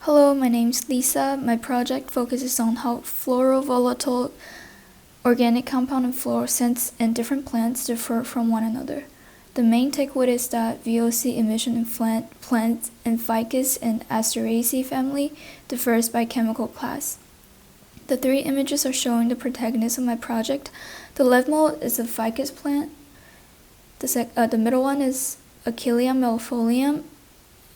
Hello, my name's Lisa. My project focuses on how floral volatile organic compound and fluorescence in different plants differ from one another. The main takeaway is that VOC emission in plants in Ficus and Asteraceae family differs by chemical class. The three images are showing the protagonists of my project. The leftmost is a Ficus plant. The middle one is Achillea mellifolium,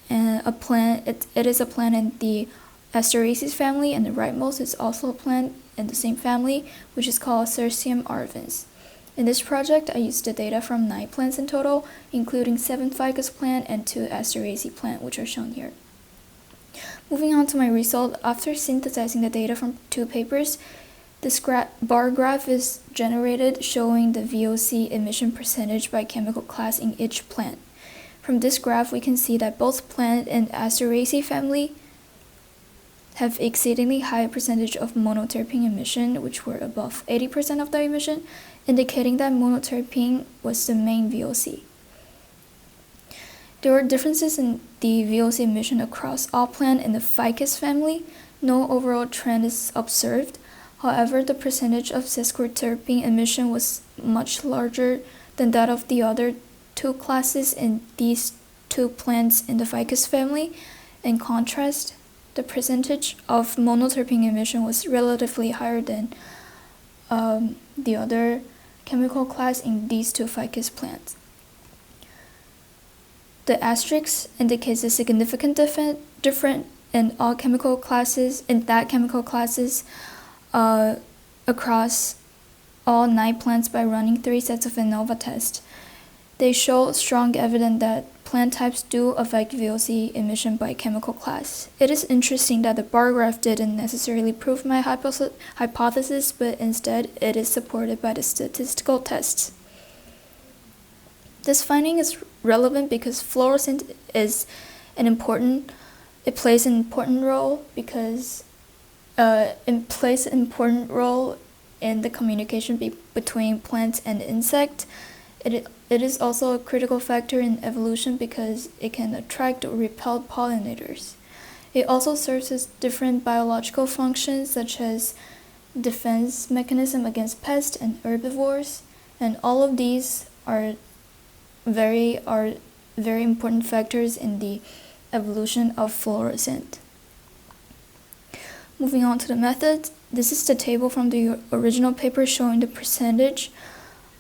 and it is a plant in the Asteraceae family, and the rightmost is also a plant in the same family, which is called Asteraceae arvens. In this project, I used the data from 9 plants in total, including 7 Ficus plant and 2 Asteraceae plant, which are shown here. Moving on to my result, after synthesizing the data from 2 papers, this bar graph is generated showing the VOC emission percentage by chemical class in each plant. From this graph, we can see that both plant and Asteraceae family have exceedingly high percentage of monoterpene emission, which were above 80% of the emission, indicating that monoterpene was the main VOC. There were differences in the VOC emission across all plants in the Ficus family. No overall trend is observed. However, the percentage of sesquiterpene emission was much larger than that of the other 2 classes in these 2 plants in the Ficus family. In contrast, the percentage of monoterpene emission was relatively higher than the other chemical class in these 2 Ficus plants. The asterisk indicates a significant difference in all chemical classes, across all 9 plants by running 3 sets of ANOVA tests. They show strong evidence that plant types do affect VOC emission by chemical class. It is interesting that the bar graph didn't necessarily prove my hypothesis, but instead it is supported by the statistical tests. This finding is relevant because fluorescence plays an important role because it plays an important role in the communication between plants and insects. It is also a critical factor in evolution because it can attract or repel pollinators. It also serves as different biological functions such as defense mechanism against pests and herbivores, and all of these are very important factors in the evolution of fluorescence. Moving on to the methods, this is the table from the original paper showing the percentage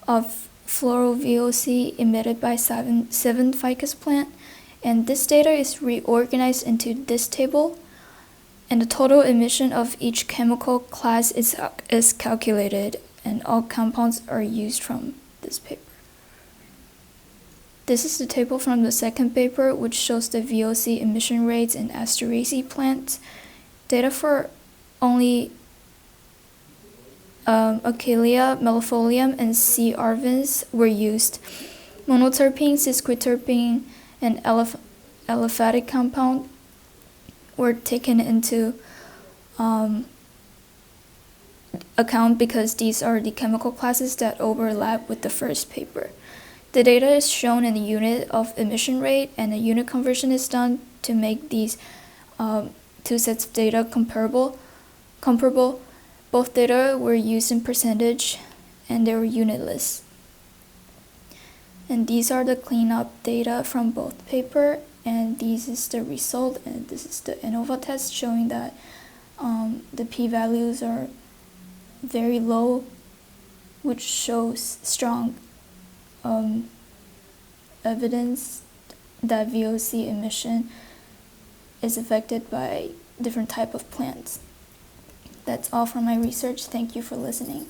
of floral VOC emitted by 7 Ficus plant, and this data is reorganized into this table, and the total emission of each chemical class is calculated, and all compounds are used from this paper. This is the table from the second paper, which shows the VOC emission rates in Asteraceae plants. Data for only Achillea mellifolium and C. arvens were used. Monoterpene, sesquiterpene, and aliphatic compound were taken into account because these are the chemical classes that overlap with the first paper. The data is shown in the unit of emission rate, and a unit conversion is done to make these 2 sets of data comparable. Both data were used in percentage, and they were unitless. And these are the cleanup data from both paper, and this is the result, and this is the ANOVA test showing that the p-values are very low, which shows strong evidence that VOC emission is affected by different type of plants. That's all from my research. Thank you for listening.